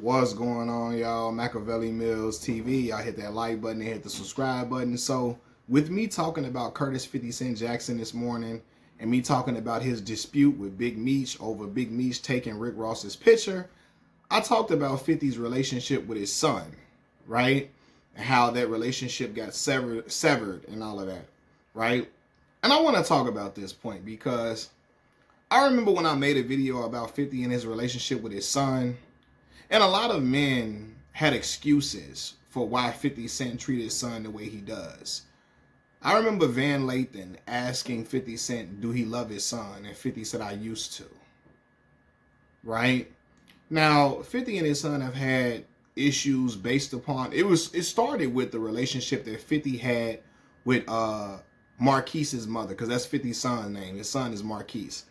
What's going on, y'all? Machiavelli Mills TV. Y'all hit that like button and hit the subscribe button. So, with me talking about Curtis 50 Cent Jackson this morning and me talking about his dispute with Big Meech over Big Meech taking Rick Ross's picture, I talked about 50's relationship with his son, right? And how that relationship got severed and all of that, right? And I want to talk about this point because I remember when I made a video about 50 and his relationship with his son. And a lot of men had excuses for why 50 Cent treated his son the way he does. I remember Van Lathan asking 50 Cent, do he love his son? And 50 said, I used to. Right? Now, 50 and his son have had issues based upon, it started with the relationship that 50 had with Marquise's mother, because that's 50's son's name. His son is Marquise.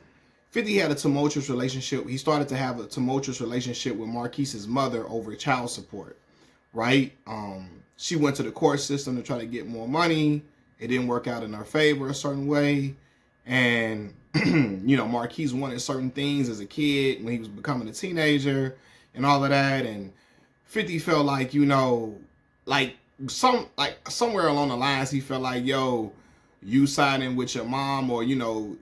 50 had a tumultuous relationship. He started to have a tumultuous relationship with Marquise's mother over child support, right? She went to the court system to try to get more money. It didn't work out in her favor a certain way. And, Marquise wanted certain things as a kid when he was becoming a teenager and all of that. And 50 felt like, somewhere along the lines, he felt like, you siding with your mom, or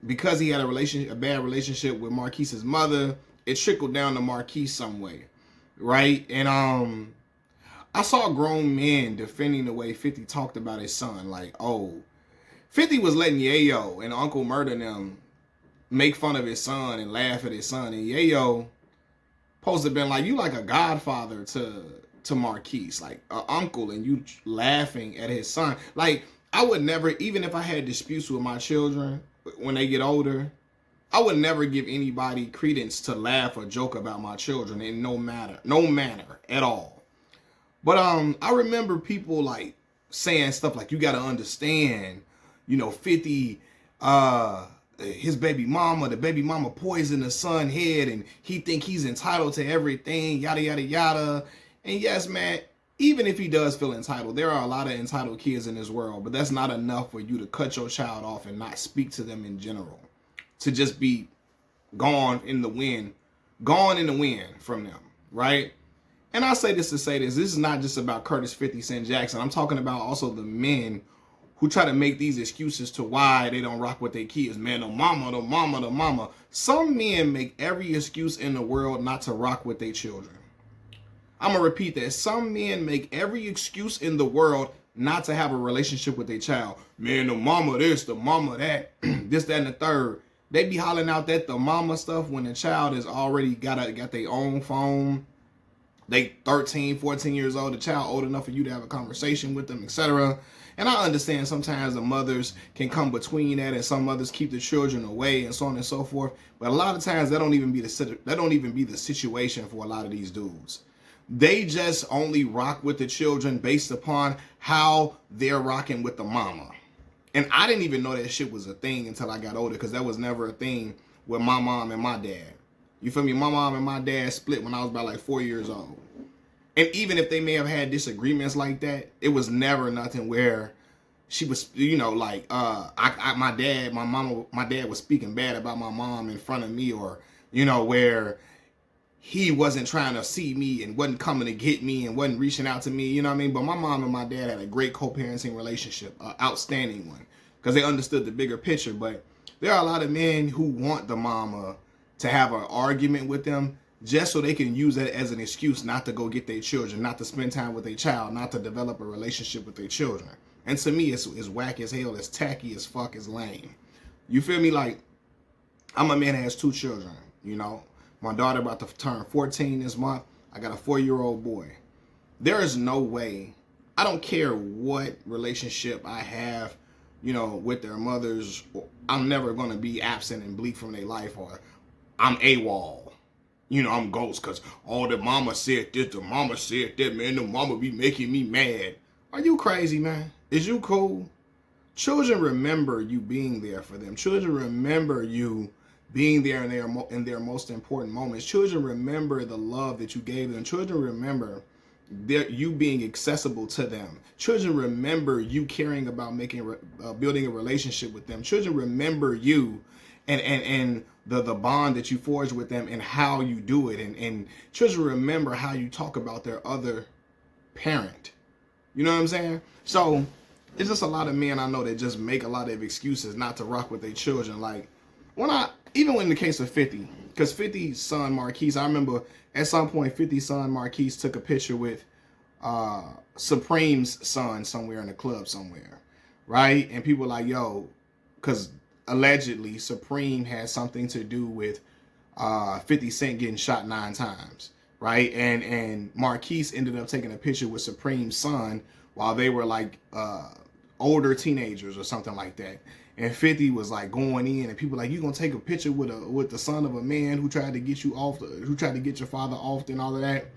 because he had a bad relationship with Marquise's mother, it trickled down to Marquise some way, right? And I saw grown men defending the way 50 talked about his son, like, 50 was letting Yayo and Uncle Murder and them make fun of his son and laugh at his son, and Yayo supposed to have been like, you like a godfather to Marquise, like an uncle, and you laughing at his son, like. I would never, even if I had disputes with my children when they get older, I would never give anybody credence to laugh or joke about my children in no manner at all. But I remember people like saying stuff like, you got to understand, 50, his baby mama, the baby mama poisoned the son's head and he think he's entitled to everything, yada, yada, yada. And yes, man, even if he does feel entitled, there are a lot of entitled kids in this world, but that's not enough for you to cut your child off and not speak to them in general. To just be gone in the wind from them, right? And I say this to say this is not just about Curtis 50 Cent Jackson. I'm talking about also the men who try to make these excuses to why they don't rock with their kids. Man, the mama. Some men make every excuse in the world not to rock with their children. I'm going to repeat that. Some men make every excuse in the world not to have a relationship with their child. Man, the mama this, the mama that, this, that, and the third. They be hollering out that the mama stuff when the child is already got their own phone. They 13, 14 years old, the child old enough for you to have a conversation with them, etc. And I understand sometimes the mothers can come between that, and some mothers keep the children away and so on and so forth. But a lot of times that don't even be the situation for a lot of these dudes. They just only rock with the children based upon how they're rocking with the mama. And I didn't even know that shit was a thing until I got older, because that was never a thing with my mom and my dad. You feel me? My mom and my dad split when I was about like 4 years old. And even if they may have had disagreements like that, it was never nothing where she was, my dad was speaking bad about my mom in front of me, or, where he wasn't trying to see me and wasn't coming to get me and wasn't reaching out to me, you know what I mean? But my mom and my dad had a great co-parenting relationship, an outstanding one, because they understood the bigger picture. But there are a lot of men who want the mama to have an argument with them just so they can use that as an excuse not to go get their children, not to spend time with their child, not to develop a relationship with their children. And to me, it's whack as hell, it's tacky as fuck, it's lame. You feel me? Like, I'm a man that has 2 children, My daughter about to turn 14 this month. I got a 4-year-old boy. There is no way, I don't care what relationship I have, with their mothers, I'm never going to be absent and bleak from their life, or I'm AWOL. I'm ghost because all the mama said this, the mama said that, man, the mama be making me mad. Are you crazy, man? Is you cool? Children remember you being there for them. Children remember you being there in their most important moments. Children remember the love that you gave them. Children remember you being accessible to them. Children remember you caring about building a relationship with them. Children remember you and the bond that you forge with them and how you do it, and children remember how you talk about their other parent. You know what I'm saying? So it's just a lot of men I know that just make a lot of excuses not to rock with their children. Like even in the case of 50, because 50's son Marquise, I remember at some point 50's son Marquise took a picture with Supreme's son somewhere in a club somewhere, right? And people were like, yo, because allegedly Supreme had something to do with 50 Cent getting shot 9 times, right? And Marquise ended up taking a picture with Supreme's son while they were like older teenagers or something like that. And 50 was like going in, and people like, you gonna take a picture with the son of a man who tried to get you off, who tried to get your father off, and all of that.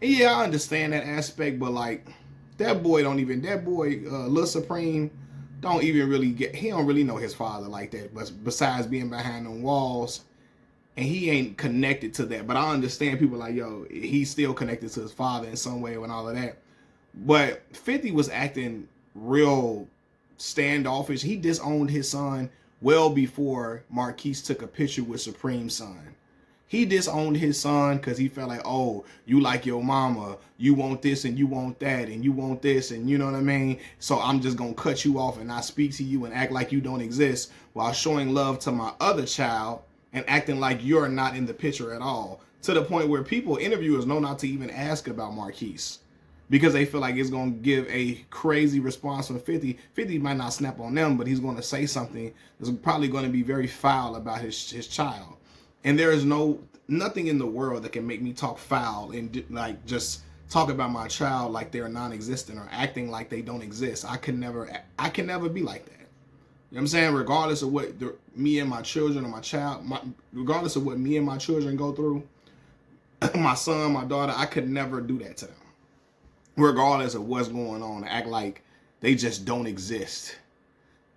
And yeah, I understand that aspect, but like that boy, Lil Supreme, don't even really he don't really know his father like that. But besides being behind them walls, and he ain't connected to that. But I understand people like, yo, he's still connected to his father in some way and all of that. But 50 was acting real standoffish. He disowned his son well before Marquise took a picture with Supreme's son. He disowned his son because he felt like, oh, you like your mama, you want this and you want that and you want this, and you know what I mean? So I'm just going to cut you off and not speak to you and act like you don't exist, while showing love to my other child and acting like you're not in the picture at all. To the point where interviewers know not to even ask about Marquise, because they feel like it's going to give a crazy response from 50. 50 might not snap on them, but he's going to say something that's probably going to be very foul about his child. And there is nothing in the world that can make me talk foul and like just talk about my child like they're non-existent or acting like they don't exist. I can never be like that. You know what I'm saying? Regardless of what me and my children or my child, regardless of what me and my children go through, my son, my daughter, I could never do that to them. Regardless of what's going on, act like they just don't exist.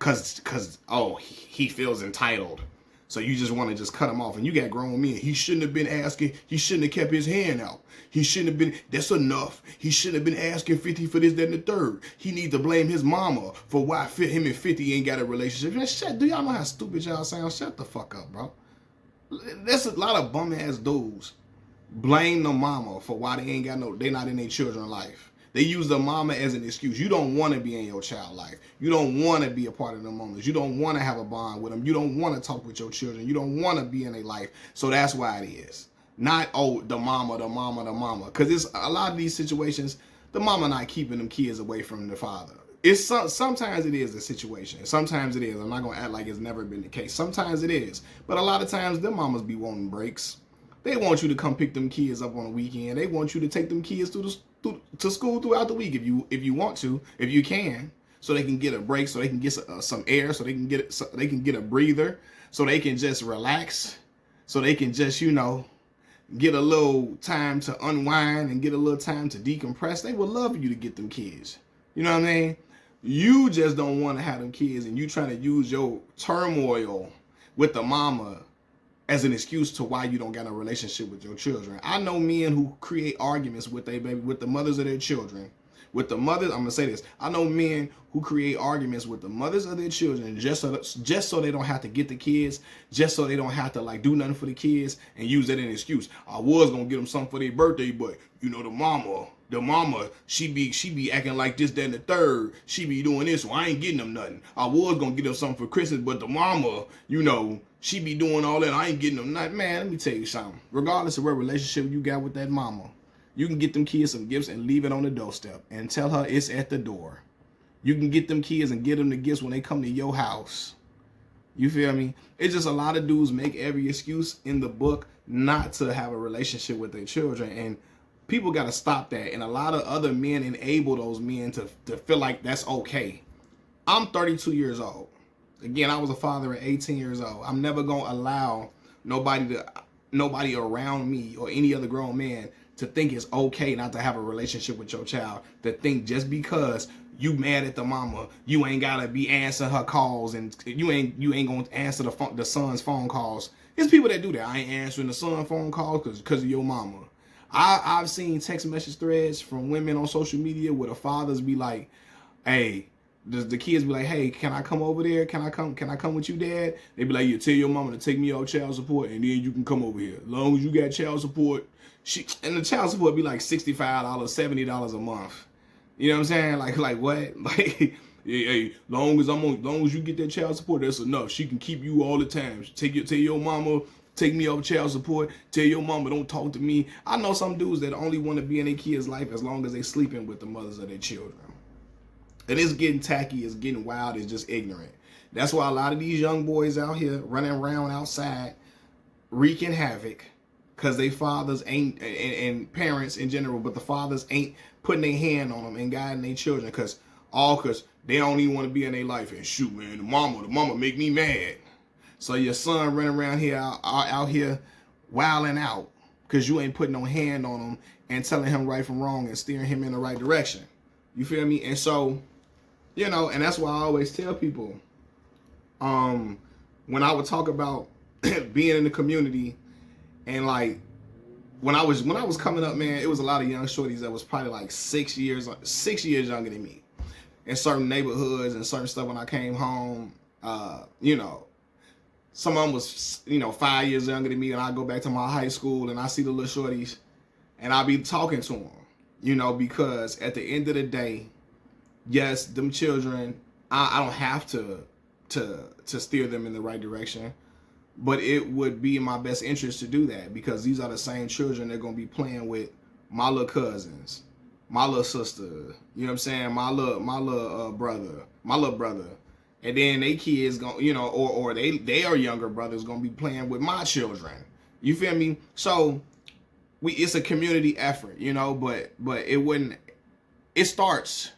Cause he feels entitled. So you just want to just cut him off, and you got grown men. He shouldn't have been asking. He shouldn't have kept his hand out. He shouldn't have been. That's enough. He shouldn't have been asking 50 for this, that, and the third. He needs to blame his mama for why him and 50 ain't got a relationship. Man, shut. Do y'all know how stupid y'all sound? Shut the fuck up, bro. That's a lot of bum ass dudes blame the mama for why they not in their children's life. They use the mama as an excuse. You don't want to be in your child life. You don't want to be a part of the moments. You don't want to have a bond with them. You don't want to talk with your children. You don't want to be in their life. So that's why it is. Not, oh, the mama. Because it's a lot of these situations, the mama not keeping them kids away from the father. Sometimes it is a situation. Sometimes it is. I'm not going to act like it's never been the case. Sometimes it is. But a lot of times, them mamas be wanting breaks. They want you to come pick them kids up on the weekend. They want you to take them kids to school throughout the week if you want to, if you can, so they can get a break, so they can get some air, so they can get a breather, so they can just relax, so they can just get a little time to unwind and get a little time to decompress. They would love you to get them kids. You know what I mean? You just don't want to have them kids, and you trying to use your turmoil with the mama as an excuse to why you don't got a relationship with your children. I know men who create arguments with their baby, with the mothers of their children. With the mothers, I'm gonna say this. I know men who create arguments with the mothers of their children just so they don't have to get the kids, just so they don't have to like do nothing for the kids and use that as an excuse. I was gonna get them something for their birthday, but the mama, she be acting like this, that, and the third. She be doing this, so I ain't getting them nothing. I was gonna get them something for Christmas, but the mama, she be doing all that. I ain't getting them nothing. Man, let me tell you something. Regardless of what relationship you got with that mama, you can get them kids some gifts and leave it on the doorstep and tell her it's at the door. You can get them kids and get them the gifts when they come to your house. You feel me? It's just a lot of dudes make every excuse in the book not to have a relationship with their children, and people got to stop that. And a lot of other men enable those men to feel like that's okay. I'm 32 years old. Again, I was a father at 18 years old. I'm never going to allow nobody around me or any other grown man to think it's okay not to have a relationship with your child, to think just because you mad at the mama, you ain't gotta be answering her calls, and you ain't gonna answer the son's phone calls. There's people that do that. I ain't answering the son's phone calls because of your mama. I've seen text message threads from women on social media where the fathers be like, hey, the kids be like, hey, can I come over there? Can I come with you, Dad? They be like, you tell your mama to take me off child support, and then you can come over here. As long as you got child support, and the child support be like $65, $70 a month. You know what I'm saying? Like what? Like, hey, long as you get that child support, that's enough. She can keep you all the time. Tell your mama, take me off child support. Tell your mama, don't talk to me. I know some dudes that only want to be in their kids' life as long as they sleeping with the mothers of their children. And it's getting tacky, it's getting wild, it's just ignorant. That's why a lot of these young boys out here running around outside wreaking havoc, because they fathers ain't, and parents in general, but the fathers ain't putting their hand on them and guiding their children, because they don't even want to be in their life. And shoot, man, the mama make me mad. So your son running around here out here wilding out because you ain't putting no hand on him and telling him right from wrong and steering him in the right direction. You feel me? And so, you know, and that's why I always tell people, when I would talk about being in the community, and like when I was coming up, man, it was a lot of young shorties that was probably like 6 years younger than me in certain neighborhoods and certain stuff. When I came home, you know, some of them was, you know, 5 years younger than me, and I go back to my high school and I see the little shorties and I be talking to them, you know, because at the end of the day, yes, them children, I don't have to steer them in the right direction, but it would be in my best interest to do that, because these are the same children that are going to be playing with my little cousins, my little sister, you know what I'm saying, my little brother, and then they kids going, you know, or they are younger brothers going to be playing with my children. You feel me? So it's a community effort, you know, but it starts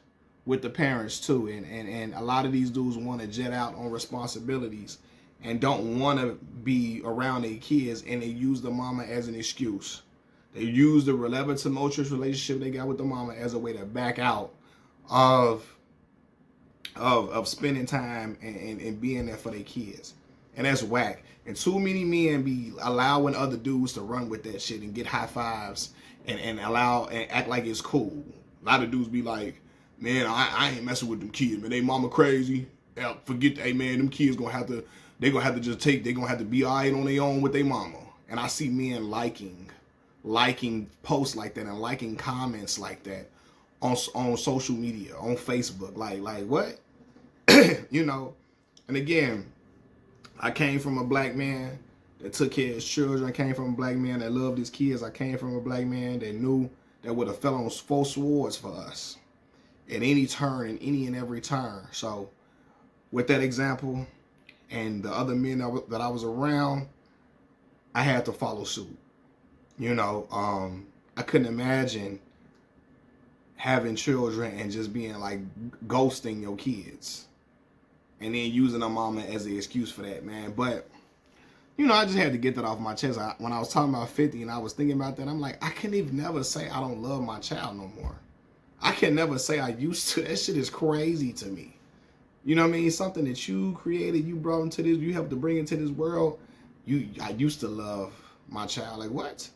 with the parents too, and a lot of these dudes want to jet out on responsibilities and don't want to be around their kids, and they use the mama as an excuse. They use the tumultuous relationship they got with the mama as a way to back out of spending time and being there for their kids. And that's whack. And too many men be allowing other dudes to run with that shit and get high fives and allow and act like it's cool. A lot of dudes be like, man, I ain't messing with them kids, man. They mama crazy. Forget, hey man, them kids gonna have to be all right on their own with their mama. And I see men liking posts like that and liking comments like that on social media, on Facebook. Like what? You know, and again, I came from a black man that took care of his children. I came from a black man that loved his kids. I came from a black man that knew that would have fell on 4 swords for us at any turn, in any and every turn. So with that example and the other men that I was around, I had to follow suit. You know, I couldn't imagine having children and just being like ghosting your kids and then using a mama as an excuse for that, man. But, you know, I just had to get that off my chest. When I was talking about 50 and I was thinking about that, I'm like, I can't even never say I don't love my child no more. I can never say I used to. That shit is crazy to me. You know what I mean? Something that you created, you brought into this, you helped to bring into this world. I used to love my child. Like, what?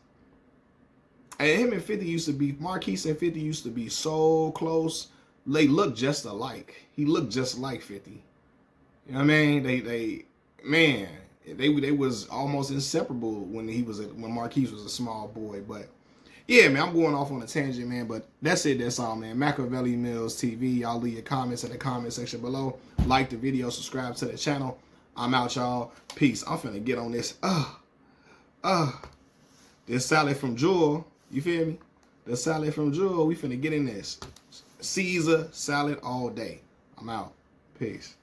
And him and 50 used to be, Marquise and 50 used to be so close. They looked just alike. He looked just like 50. You know what I mean? They was almost inseparable when Marquise was a small boy. But yeah, man, I'm going off on a tangent, man. But that's it. That's all, man. Machiavelli Mills TV. Y'all leave your comments in the comment section below. Like the video. Subscribe to the channel. I'm out, y'all. Peace. I'm finna get on this. This salad from Jewel. You feel me? The salad from Jewel. We finna get in this. Caesar salad all day. I'm out. Peace.